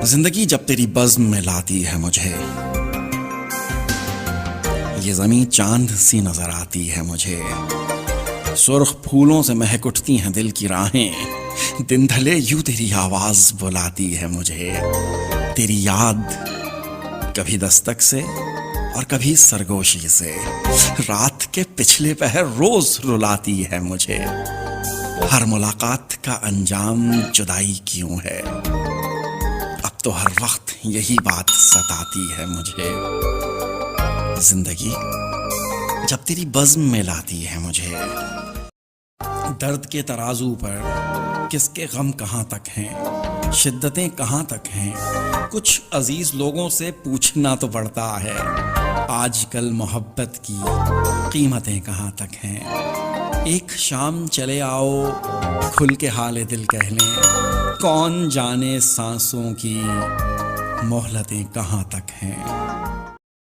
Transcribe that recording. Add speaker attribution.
Speaker 1: जिंदगी जब तेरी बज़्म में लाती है मुझे, ये ज़मीं चांद सी नजर आती है मुझे। सुर्ख फूलों से महक उठती हैं दिल की राहें, दिन ढले यूं तेरी आवाज बुलाती है मुझे। तेरी याद कभी दस्तक से और कभी सरगोशी से रात के पिछले पहर रोज रुलाती है मुझे। हर मुलाकात का अंजाम जुदाई क्यों है, अब तो हर वक्त यही बात सताती है मुझे। जिंदगी जब तेरी बज़्म में लाती है मुझे, दर्द के तराजू पर किसके गम कहाँ तक हैं, शिद्दतें कहाँ तक हैं, कुछ अजीज लोगों से पूछना तो पड़ता है। आजकल मोहब्बत की कीमतें कहाँ तक हैं। एक शाम चले आओ खुल के हाले दिल कह लें, कौन जाने सांसों की मोहलतें कहाँ तक हैं।